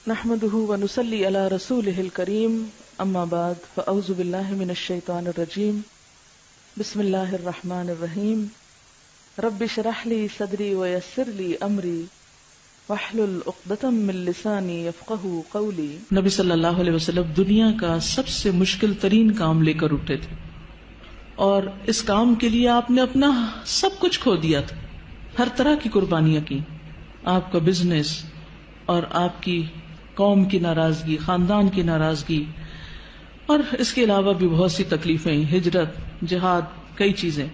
نحمده ونصلي على رسوله الكريم اما بعد فاعوذ بالله من الشيطان الرجيم بسم الله الرحمن الرحيم رب اشرح لي صدري ويسر لي امري واحلل عقدة من لساني يفقهوا قولي۔ نبی صلی اللہ علیہ وسلم دنیا کا سب سے مشکل ترین کام لے کر اٹھے تھے اور اس کام کے لیے آپ نے اپنا سب کچھ کھو دیا تھا، ہر طرح کی قربانیاں کی، آپ کا بزنس اور آپ کی قوم کی ناراضگی، خاندان کی ناراضگی، اور اس کے علاوہ بھی بہت سی تکلیفیں، ہجرت، جہاد، کئی چیزیں،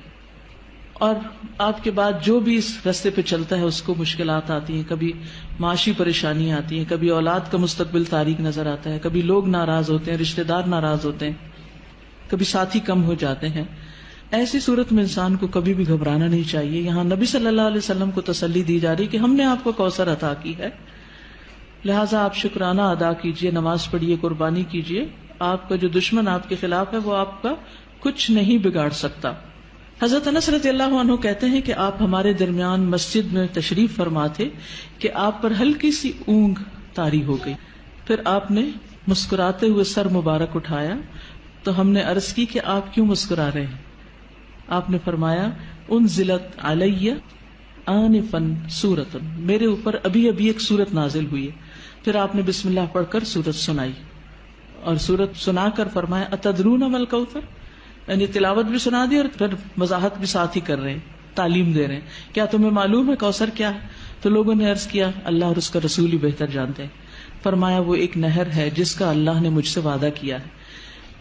اور آپ کے بعد جو بھی اس راستے پہ چلتا ہے اس کو مشکلات آتی ہیں، کبھی معاشی پریشانیاں آتی ہیں، کبھی اولاد کا مستقبل تاریک نظر آتا ہے، کبھی لوگ ناراض ہوتے ہیں، رشتہ دار ناراض ہوتے ہیں، کبھی ساتھی کم ہو جاتے ہیں۔ ایسی صورت میں انسان کو کبھی بھی گھبرانا نہیں چاہیے۔ یہاں نبی صلی اللہ علیہ وسلم کو تسلی دی جا رہی کہ ہم نے آپ کو کوثر عطا کی ہے، لہٰذا آپ شکرانہ ادا کیجئے، نماز پڑھیے، قربانی کیجئے۔ آپ کا جو دشمن آپ کے خلاف ہے وہ آپ کا کچھ نہیں بگاڑ سکتا۔ حضرت انس رضی اللہ عنہ کہتے ہیں کہ آپ ہمارے درمیان مسجد میں تشریف فرما تھے کہ آپ پر ہلکی سی اونگ طاری ہو گئی، پھر آپ نے مسکراتے ہوئے سر مبارک اٹھایا تو ہم نے عرض کی کہ آپ کیوں مسکرا رہے ہیں؟ آپ نے فرمایا انزلت علی آنفا سورۃ، میرے اوپر ابھی ایک سورت نازل ہوئی ہے۔ پھر آپ نے بسم اللہ پڑھ کر سورت سنائی اور سورت سنا کر فرمایا اتدرون ما الکوثر، یعنی تلاوت بھی سنا دی اور پھر وضاحت بھی ساتھ ہی کر رہے ہیں، تعلیم دے رہے ہیں، کیا تمہیں معلوم ہے کوثر کیا ہے؟ تو لوگوں نے عرض کیا اللہ اور اس کا رسول ہی بہتر جانتے ہیں۔ فرمایا وہ ایک نہر ہے جس کا اللہ نے مجھ سے وعدہ کیا ہے،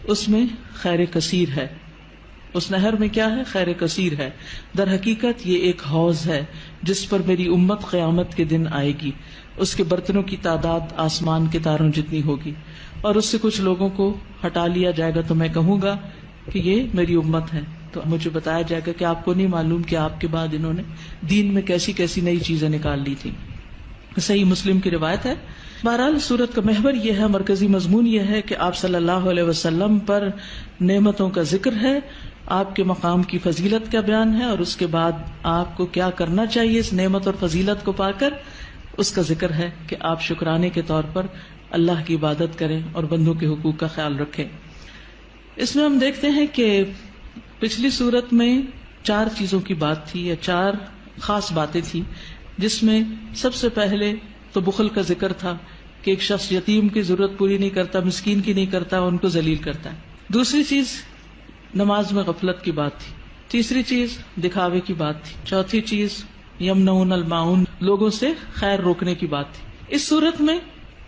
اس میں خیر کثیر ہے۔ اس نہر میں کیا ہے؟ خیر کثیر ہے۔ در حقیقت یہ ایک حوض ہے جس پر میری امت قیامت کے دن آئے گی، اس کے برتنوں کی تعداد آسمان کے تاروں جتنی ہوگی، اور اس سے کچھ لوگوں کو ہٹا لیا جائے گا تو میں کہوں گا کہ یہ میری امت ہے، تو مجھے بتایا جائے گا کہ آپ کو نہیں معلوم کہ آپ کے بعد انہوں نے دین میں کیسی کیسی نئی چیزیں نکال لی تھی۔ صحیح مسلم کی روایت ہے۔ بہرحال سورت کا محور یہ ہے، مرکزی مضمون یہ ہے کہ آپ صلی اللہ علیہ وسلم پر نعمتوں کا ذکر ہے، آپ کے مقام کی فضیلت کا بیان ہے، اور اس کے بعد آپ کو کیا کرنا چاہیے اس نعمت اور فضیلت کو پا کر، اس کا ذکر ہے کہ آپ شکرانے کے طور پر اللہ کی عبادت کریں اور بندوں کے حقوق کا خیال رکھیں۔ اس میں ہم دیکھتے ہیں کہ پچھلی صورت میں 4 چیزوں کی بات تھی، یا 4 خاص باتیں تھی، جس میں سب سے پہلے تو بخل کا ذکر تھا کہ ایک شخص یتیم کی ضرورت پوری نہیں کرتا، مسکین کی نہیں کرتا، ان کو ذلیل کرتا ہے۔ دوسری چیز نماز میں غفلت کی بات تھی۔ تیسری چیز دکھاوے کی بات تھی۔ چوتھی چیز یمنعون الماعون، لوگوں سے خیر روکنے کی بات تھی۔ اس صورت میں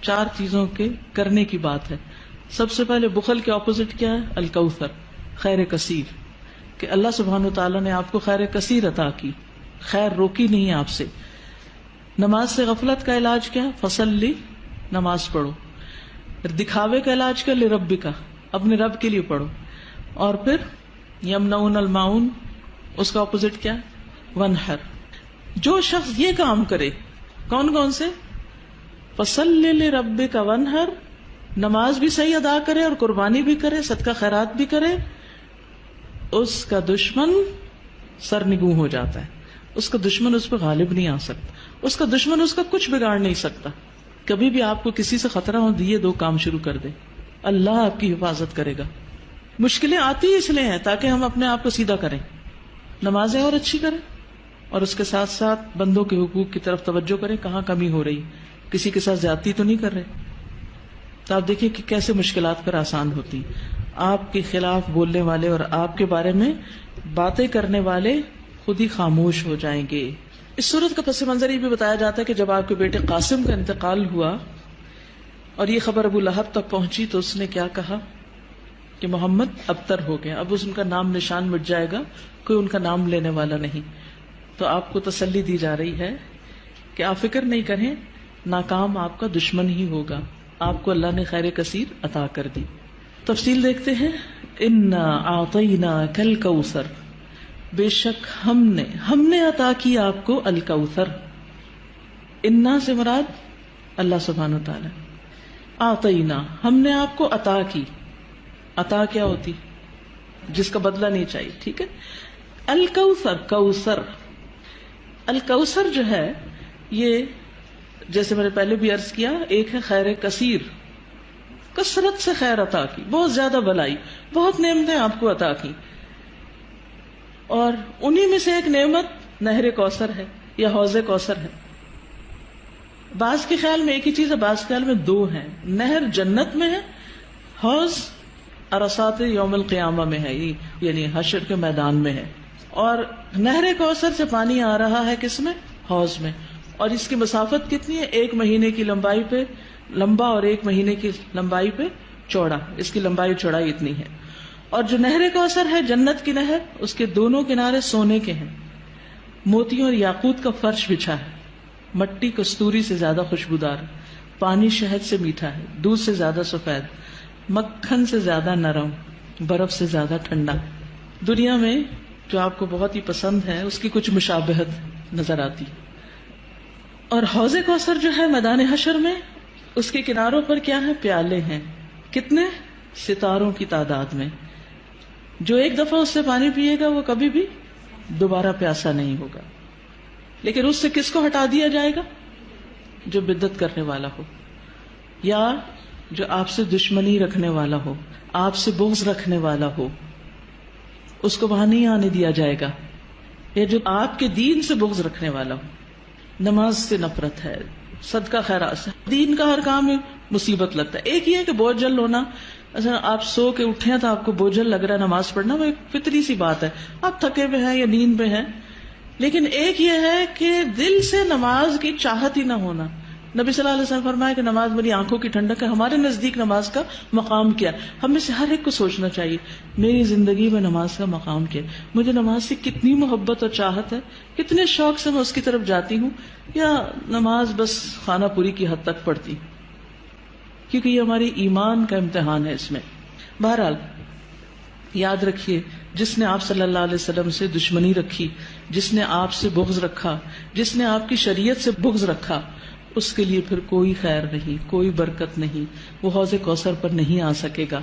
4 چیزوں کے کرنے کی بات ہے۔ سب سے پہلے بخل کے اپوزٹ کیا ہے؟ الکوثر، خیر کثیر، کہ اللہ سبحانہ وتعالیٰ نے آپ کو خیر کثیر عطا کی، خیر روکی نہیں آپ سے۔ نماز سے غفلت کا علاج کیا ہے؟ فصلی، نماز پڑھو۔ دکھاوے کا علاج کیا؟ لربک، اپنے رب کے لیے پڑھو۔ اور پھر یمنعون الماعون، اس کا اپوزٹ کیا ہے؟ ونحر۔ جو شخص یہ کام کرے، کون کون سے؟ فصلی لربک ونحر، نماز بھی صحیح ادا کرے اور قربانی بھی کرے، صدقہ خیرات بھی کرے، اس کا دشمن سرنگوں ہو جاتا ہے، اس کا دشمن اس پہ غالب نہیں آ سکتا، اس کا دشمن اس کا کچھ بگاڑ نہیں سکتا۔ کبھی بھی آپ کو کسی سے خطرہ ہو، یہ 2 کام شروع کر دے، اللہ آپ کی حفاظت کرے گا۔ مشکلیں آتی اس لیے ہیں تاکہ ہم اپنے آپ کو سیدھا کریں، نمازیں اور اچھی کریں، اور اس کے ساتھ ساتھ بندوں کے حقوق کی طرف توجہ کریں، کہاں کمی ہو رہی، کسی کے ساتھ زیادتی تو نہیں کر رہے۔ تو آپ دیکھیں کہ کیسے مشکلات پر آسان ہوتی۔ آپ کے خلاف بولنے والے اور آپ کے بارے میں باتیں کرنے والے خود ہی خاموش ہو جائیں گے۔ اس صورت کا پس منظر یہ بھی بتایا جاتا ہے کہ جب آپ کے بیٹے قاسم کا انتقال ہوا اور یہ خبر ابو لہب تک پہنچی تو اس نے کیا کہا کہ محمد ابتر ہو گیا، اب ان کا نام نشان مٹ جائے گا، کوئی ان کا نام لینے والا نہیں۔ تو آپ کو تسلی دی جا رہی ہے کہ آپ فکر نہیں کریں، ناکام آپ کا دشمن ہی ہوگا، آپ کو اللہ نے خیر کثیر عطا کر دی۔ تفصیل دیکھتے ہیں۔ انا اعطیناک الکوثر، بے شک ہم نے عطا کی آپ کو الکوثر۔ انا سے مراد اللہ سبحانہ وتعالی، اعطینا ہم نے آپ کو عطا کی۔ عطا کیا ہوتی؟ جس کا بدلہ نہیں چاہیے، ٹھیک ہے۔ الکوثر، کوثر، الکوثر جو ہے یہ جیسے میں نے پہلے بھی عرض کیا، ایک ہے خیر کثیر، کثرت سے خیر عطا کی، بہت زیادہ بھلائی، بہت نعمتیں آپ کو عطا کی، اور انہی میں سے ایک نعمت نہر کوثر ہے یا حوض کوثر ہے۔ بعض کے خیال میں ایک ہی چیز ہے، بعض کے خیال میں دو ہیں۔ نہر جنت میں ہے، حوض عرصات یوم القیامہ میں ہے، یعنی حشر کے میدان میں ہے۔ اور نہر کوثر سے پانی آ رہا ہے کس میں؟ حوض میں، اور اس کی مسافت کتنی ہے؟ 1 مہینے کی لمبائی پہ لمبا اور 1 مہینے کی لمبائی پہ چوڑا، اس کی لمبائی چوڑائی اتنی ہے۔ اور جو نہر کوثر ہے جنت کی نہر، اس کے دونوں کنارے سونے کے ہیں، موتیوں اور یاقوت کا فرش بچھا ہے، مٹی کستوری سے زیادہ خوشبودار، پانی شہد سے میٹھا ہے، دودھ سے زیادہ سفید، مکھن سے زیادہ نرم، برف سے زیادہ ٹھنڈا۔ دنیا میں جو آپ کو بہت ہی پسند ہے اس کی کچھ مشابہت نظر آتی۔ اور حوض کوثر جو ہے میدان حشر میں، اس کے کناروں پر کیا ہے؟ پیالے ہیں، کتنے؟ ستاروں کی تعداد میں۔ جو ایک دفعہ اس سے پانی پیے گا وہ کبھی بھی دوبارہ پیاسا نہیں ہوگا۔ لیکن اس سے کس کو ہٹا دیا جائے گا؟ جو بدعت کرنے والا ہو، یا جو آپ سے دشمنی رکھنے والا ہو، آپ سے بغض رکھنے والا ہو، اس کو وہاں نہیں آنے دیا جائے گا۔ یا جو آپ کے دین سے بغض رکھنے والا ہو، نماز سے نفرت ہے، صدقہ خیرات سے، دین کا ہر کام میں مصیبت لگتا ہے۔ ایک یہ ہے کہ بوجھل ہونا، اچھا آپ سو کے اٹھے ہیں تو آپ کو بوجھل لگ رہا ہے نماز پڑھنا، وہ ایک فطری سی بات ہے، آپ تھکے ہوئے ہیں یا نیند میں ہیں۔ لیکن ایک یہ ہے کہ دل سے نماز کی چاہت ہی نہ ہونا۔ نبی صلی اللہ علیہ وسلم فرمایا کہ نماز میری آنکھوں کی ٹھنڈک ہے۔ ہمارے نزدیک نماز کا مقام کیا؟ ہم میں سے ہر ایک کو سوچنا چاہیے، میری زندگی میں نماز کا مقام کیا؟ مجھے نماز سے کتنی محبت اور چاہت ہے، کتنے شوق سے میں اس کی طرف جاتی ہوں، یا نماز بس خانہ پوری کی حد تک پڑھتی ہوں؟ کیونکہ یہ ہماری ایمان کا امتحان ہے اس میں۔ بہرحال یاد رکھیے، جس نے آپ صلی اللہ علیہ وسلم سے دشمنی رکھی، جس نے آپ سے بغض رکھا، جس نے آپ کی شریعت سے بغض رکھا، اس کے لیے پھر کوئی خیر نہیں، کوئی برکت نہیں، وہ حوض کوثر پر نہیں آ سکے گا۔